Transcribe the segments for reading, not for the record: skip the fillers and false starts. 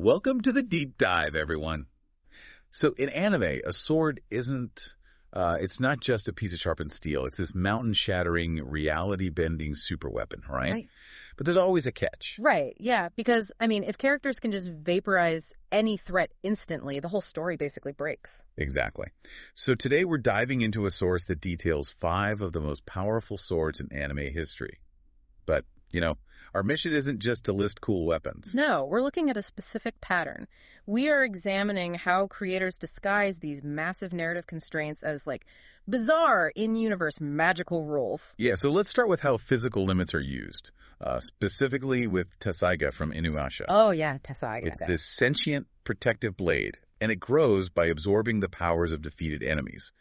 Welcome to the deep dive, everyone. So in anime, a sword it's not just a piece of sharpened steel. It's this mountain-shattering, reality-bending super weapon, right? Right. But there's always a catch. Right, yeah, because, if characters can just vaporize any threat instantly, the whole story basically breaks. Exactly. So today we're diving into a source that details 5 of the most powerful swords in anime history. But, our mission isn't just to list cool weapons. No, we're looking at a specific pattern. We are examining how creators disguise these massive narrative constraints as, bizarre, in-universe magical rules. Yeah, so let's start with how physical limits are used, specifically with Tessaiga from Inuyasha. Oh, yeah, Tessaiga. It's this sentient, protective blade, and it grows by absorbing the powers of defeated enemies.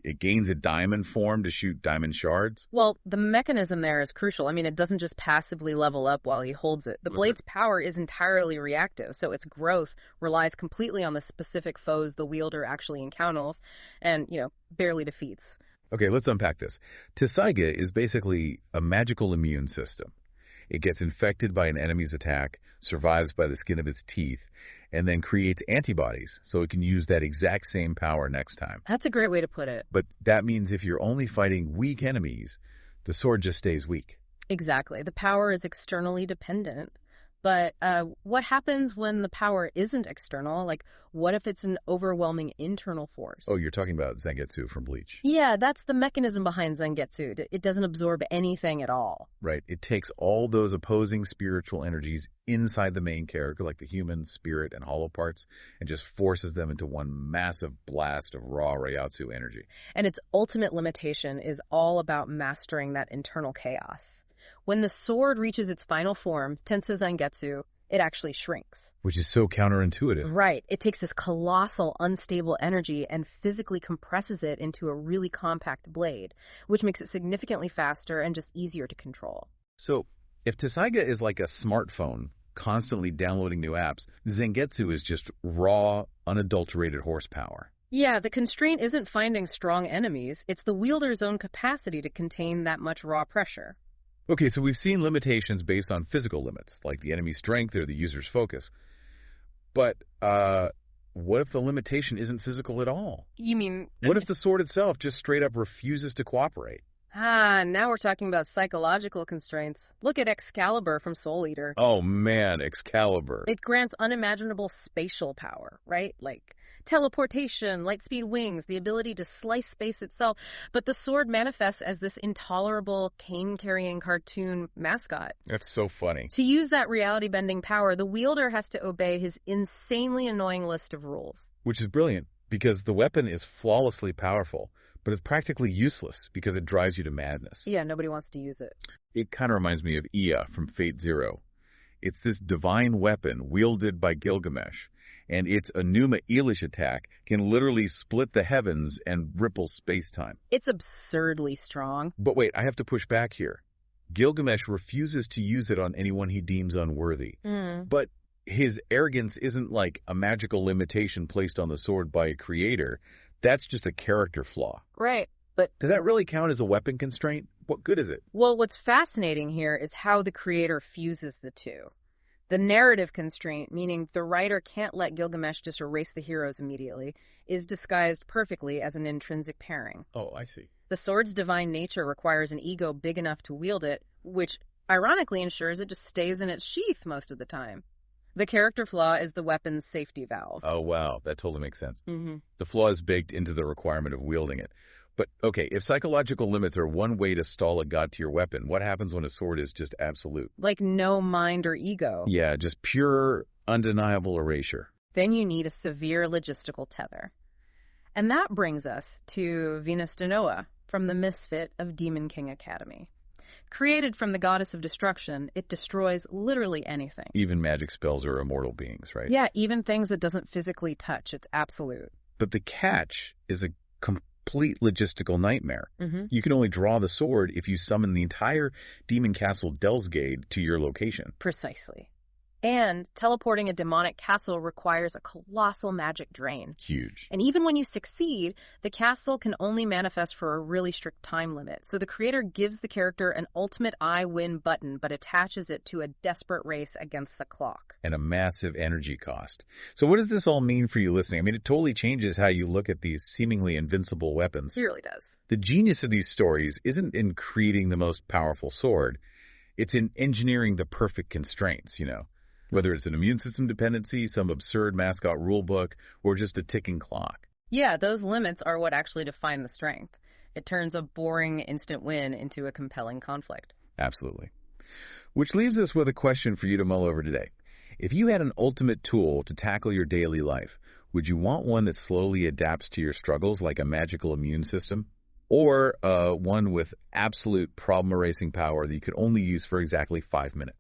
It gains a diamond form to shoot diamond shards. Well, the mechanism there is crucial. It doesn't just passively level up while he holds it. The blade's power is entirely reactive, so its growth relies completely on the specific foes the wielder actually encounters and, barely defeats. Okay, let's unpack this. Tessaiga is basically a magical immune system. It gets infected by an enemy's attack, survives by the skin of its teeth, and then creates antibodies so it can use that exact same power next time. That's a great way to put it. But that means if you're only fighting weak enemies, the sword just stays weak. Exactly. The power is externally dependent. But what happens when the power isn't external? What if it's an overwhelming internal force? Oh, you're talking about Zangetsu from Bleach. Yeah, that's the mechanism behind Zangetsu. It doesn't absorb anything at all. Right. It takes all those opposing spiritual energies inside the main character, like the human, spirit, and hollow parts, and just forces them into one massive blast of raw Reiatsu energy. And its ultimate limitation is all about mastering that internal chaos. When the sword reaches its final form, Tensei Zangetsu, it actually shrinks. Which is so counterintuitive. Right. It takes this colossal, unstable energy and physically compresses it into a really compact blade, which makes it significantly faster and just easier to control. So, if Tessaiga is like a smartphone, constantly downloading new apps, Zangetsu is just raw, unadulterated horsepower. Yeah, the constraint isn't finding strong enemies. It's the wielder's own capacity to contain that much raw pressure. Okay, so we've seen limitations based on physical limits, like the enemy's strength or the user's focus. But what if the limitation isn't physical at all? You mean... What if the sword itself just straight up refuses to cooperate? Now we're talking about psychological constraints. Look at Excalibur from Soul Eater. Oh man, Excalibur. It grants unimaginable spatial power, right? Like teleportation, light speed wings, the ability to slice space itself. But the sword manifests as this intolerable cane-carrying cartoon mascot. That's so funny. To use that reality-bending power, the wielder has to obey his insanely annoying list of rules. Which is brilliant, because the weapon is flawlessly powerful, but it's practically useless because it drives you to madness. Yeah, nobody wants to use it. It kind of reminds me of Iya from Fate Zero. It's this divine weapon wielded by Gilgamesh, and its Enma Elish attack can literally split the heavens and ripple space-time. It's absurdly strong. But wait, I have to push back here. Gilgamesh refuses to use it on anyone he deems unworthy. But his arrogance isn't like a magical limitation placed on the sword by a creator. That's just a character flaw. Right, but... Does that really count as a weapon constraint? What good is it? Well, what's fascinating here is how the creator fuses the two. The narrative constraint, meaning the writer can't let Gilgamesh just erase the heroes immediately, is disguised perfectly as an intrinsic pairing. Oh, I see. The sword's divine nature requires an ego big enough to wield it, which ironically ensures it just stays in its sheath most of the time. The character flaw is the weapon's safety valve. Oh, wow. That totally makes sense. Mm-hmm. The flaw is baked into the requirement of wielding it. But, okay, if psychological limits are one way to stall a god to your weapon, what happens when a sword is just absolute? Like no mind or ego. Yeah, just pure, undeniable erasure. Then you need a severe logistical tether. And that brings us to Venuzdono from the Misfit of Demon King Academy. Created from the goddess of destruction, it destroys literally anything. Even magic spells are immortal beings, right? Yeah, even things it doesn't physically touch. It's absolute. But the catch is a complete logistical nightmare. Mm-hmm. You can only draw the sword if you summon the entire Demon Castle Delsgate to your location. Precisely. And teleporting a demonic castle requires a colossal magic drain. Huge. And even when you succeed, the castle can only manifest for a really strict time limit. So the creator gives the character an ultimate I win button, but attaches it to a desperate race against the clock. And a massive energy cost. So what does this all mean for you listening? I mean, it totally changes how you look at these seemingly invincible weapons. It really does. The genius of these stories isn't in creating the most powerful sword. It's in engineering the perfect constraints, whether it's an immune system dependency, some absurd mascot rulebook, or just a ticking clock. Yeah, those limits are what actually define the strength. It turns a boring instant win into a compelling conflict. Absolutely. Which leaves us with a question for you to mull over today. If you had an ultimate tool to tackle your daily life, would you want one that slowly adapts to your struggles like a magical immune system? Or one with absolute problem-erasing power that you could only use for exactly 5 minutes?